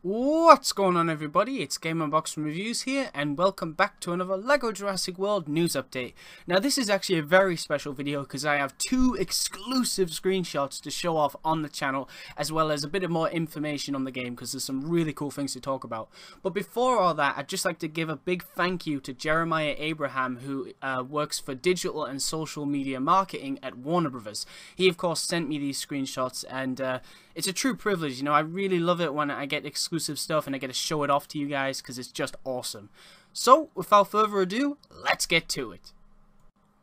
What's going on, everybody? It's GameUnboxingReviews here, and welcome back to another LEGO Jurassic World news update. Now, this is actually a very special video because I have two exclusive screenshots to show off on the channel, as well as a bit of more information on the game because there's some really cool things to talk about. But before all that, I'd just like to give a big thank you to Jeremiah Abraham, who works for digital and social media marketing at Warner Brothers. He, of course, sent me these screenshots, and it's a true privilege. You know, I really love it when I get exclusive stuff and I get to show it off to you guys because it's just awesome. So, without further ado, let's get to it.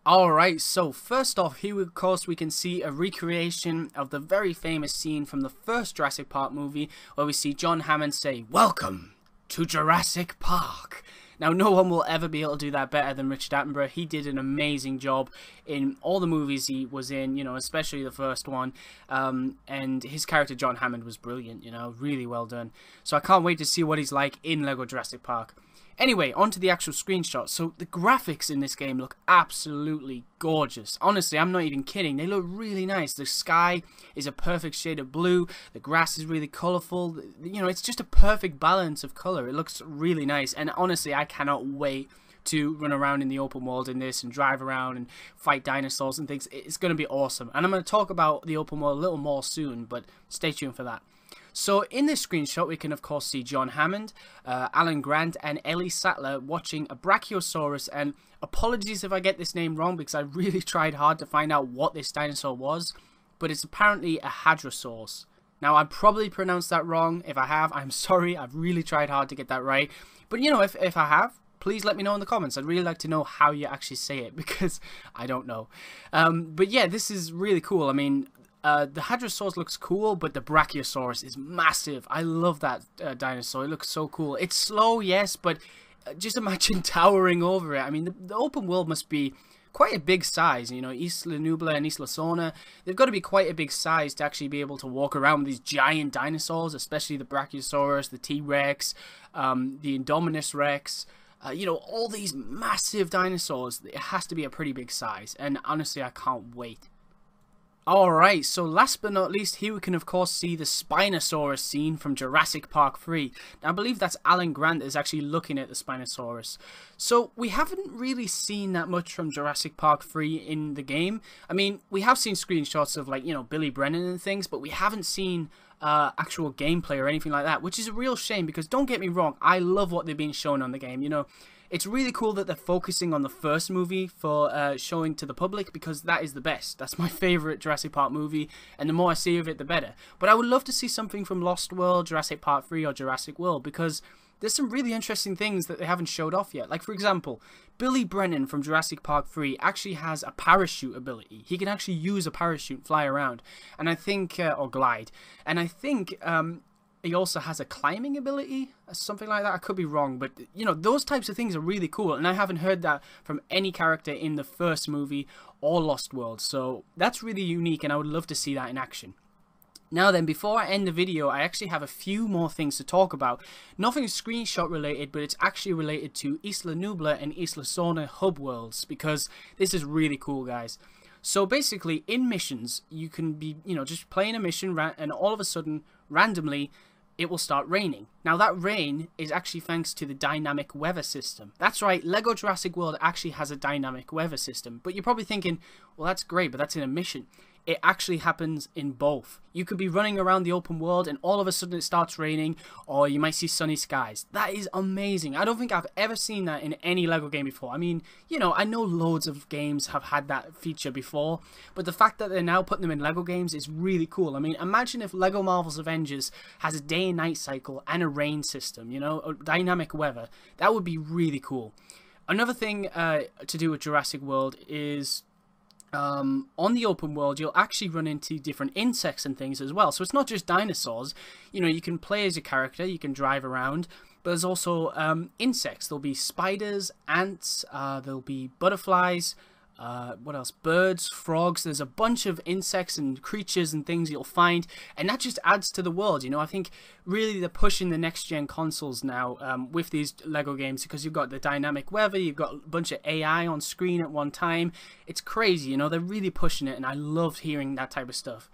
Alright, so first off, here of course we can see a recreation of the very famous scene from the first Jurassic Park movie where we see John Hammond say, "Welcome to Jurassic Park." Now, no one will ever be able to do that better than Richard Attenborough. He did an amazing job in all the movies he was in, you know, especially the first one. And his character, John Hammond, was brilliant, you know, really well done. So I can't wait to see what he's like in LEGO Jurassic Park. Anyway, on to the actual screenshot. So the graphics in this game look absolutely gorgeous. Honestly, I'm not even kidding. They look really nice. The sky is a perfect shade of blue. The grass is really colorful. You know, it's just a perfect balance of color. It looks really nice. And honestly, I cannot wait to run around in the open world in this and drive around and fight dinosaurs and things. It's going to be awesome. And I'm going to talk about the open world a little more soon, but stay tuned for that. So in this screenshot, we can of course see John Hammond, Alan Grant, and Ellie Sattler watching a Brachiosaurus. And apologies if I get this name wrong because I really tried hard to find out what this dinosaur was, but it's apparently a Hadrosaurus. Now, I probably pronounced that wrong. If I have, I'm sorry. I've really tried hard to get that right. But you know, if I have, please let me know in the comments. I'd really like to know how you actually say it because I don't know. But yeah, this is really cool. I mean, the Hadrosaurus looks cool, but the Brachiosaurus is massive. I love that dinosaur. It looks so cool. It's slow, yes, but just imagine towering over it. I mean, the open world must be quite a big size. You know, Isla Nublar and Isla Sorna, they've got to be quite a big size to actually be able to walk around with these giant dinosaurs, especially the Brachiosaurus, the T-Rex, the Indominus Rex. You know, all these massive dinosaurs. It has to be a pretty big size, and honestly, I can't wait. Alright, so last but not least, here we can of course see the Spinosaurus scene from Jurassic Park 3. Now, I believe that's Alan Grant is actually looking at the Spinosaurus. So, we haven't really seen that much from Jurassic Park 3 in the game. I mean, we have seen screenshots of, like, you know, Billy Brennan and things, but we haven't seen actual gameplay or anything like that, which is a real shame because don't get me wrong, I love what they've been showing on the game, you know. It's really cool that they're focusing on the first movie for showing to the public because that is the best. That's my favourite Jurassic Park movie, and the more I see of it, the better. But I would love to see something from Lost World, Jurassic Park 3, or Jurassic World because there's some really interesting things that they haven't showed off yet. Like, for example, Billy Brennan from Jurassic Park 3 actually has a parachute ability. He can actually use a parachute and fly around, and I think, or glide. And I think he also has a climbing ability, something like that. I could be wrong, but you know, those types of things are really cool, and I haven't heard that from any character in the first movie or Lost World, so that's really unique, and I would love to see that in action. Now then, before I end the video, I actually have a few more things to talk about. Nothing screenshot related, but it's actually related to Isla Nublar and Isla Sorna hub worlds, because this is really cool, guys. So basically, in missions, you can be, you know, just playing a mission, and all of a sudden, randomly, it will start raining. Now, that rain is actually thanks to the dynamic weather system. That's right, LEGO Jurassic World actually has a dynamic weather system. But you're probably thinking, well, that's great, but that's in a mission. It actually happens in both. You could be running around the open world and all of a sudden it starts raining, or you might see sunny skies. That is amazing. I don't think I've ever seen that in any LEGO game before. I mean, you know, I know loads of games have had that feature before, but the fact that they're now putting them in LEGO games is really cool. I mean, imagine if LEGO Marvel's Avengers has a day and night cycle and a rain system, you know, dynamic weather. That would be really cool. Another thing to do with Jurassic World is on the open world, you'll actually run into different insects and things as well. So it's not just dinosaurs. You know, you can play as a character, you can drive around, but there's also insects. There'll be spiders, ants, there'll be butterflies, what else? Birds, frogs. There's a bunch of insects and creatures and things you'll find, and that just adds to the world. You know, I think really they're pushing the next gen consoles now with these LEGO games because you've got the dynamic weather, you've got a bunch of AI on screen at one time. It's crazy, you know, they're really pushing it, and I loved hearing that type of stuff.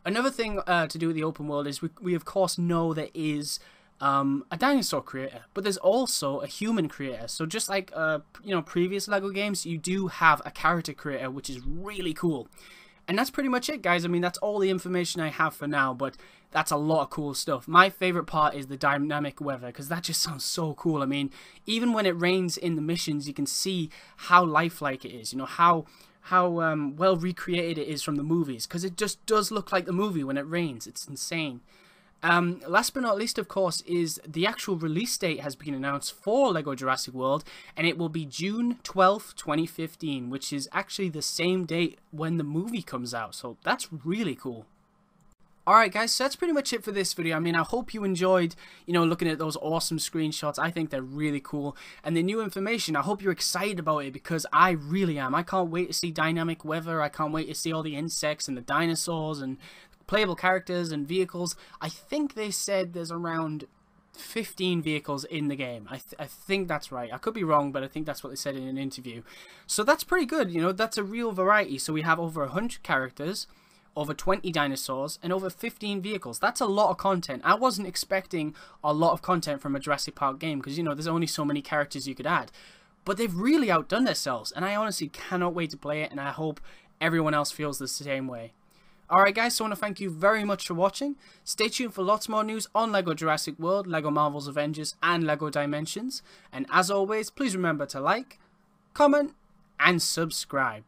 Another thing to do with the open world is we of course know there is a dinosaur creator, but there's also a human creator. So just like previous LEGO games, you do have a character creator, which is really cool. And that's pretty much it, guys. I mean, that's all the information I have for now, but that's a lot of cool stuff. My favorite part is the dynamic weather, because that just sounds so cool. I mean, even when it rains in the missions, you can see how lifelike it is, you know, how well recreated it is from the movies, because it just does look like the movie when it rains. It's insane. Last but not least, of course, is the actual release date has been announced for LEGO Jurassic World, and it will be June 12th, 2015, which is actually the same date when the movie comes out, so that's really cool. Alright guys, so that's pretty much it for this video. I mean, I hope you enjoyed, looking at those awesome screenshots. I think they're really cool. And the new information, I hope you're excited about it, because I really am. I can't wait to see dynamic weather. I can't wait to see all the insects and the dinosaurs and playable characters and vehicles. I think they said there's around 15 vehicles in the game. I think that's right. I could be wrong, but I think that's what they said in an interview. So that's pretty good. That's a real variety. So we have over 100 characters, over 20 dinosaurs, and over 15 vehicles. That's a lot of content. I wasn't expecting a lot of content from a Jurassic Park game, because there's only so many characters you could add. But they've really outdone themselves, and I honestly cannot wait to play it, and I hope everyone else feels the same way. Alright guys, so I want to thank you very much for watching. Stay tuned for lots more news on LEGO Jurassic World, LEGO Marvel's Avengers, and LEGO Dimensions. And as always, please remember to like, comment, and subscribe.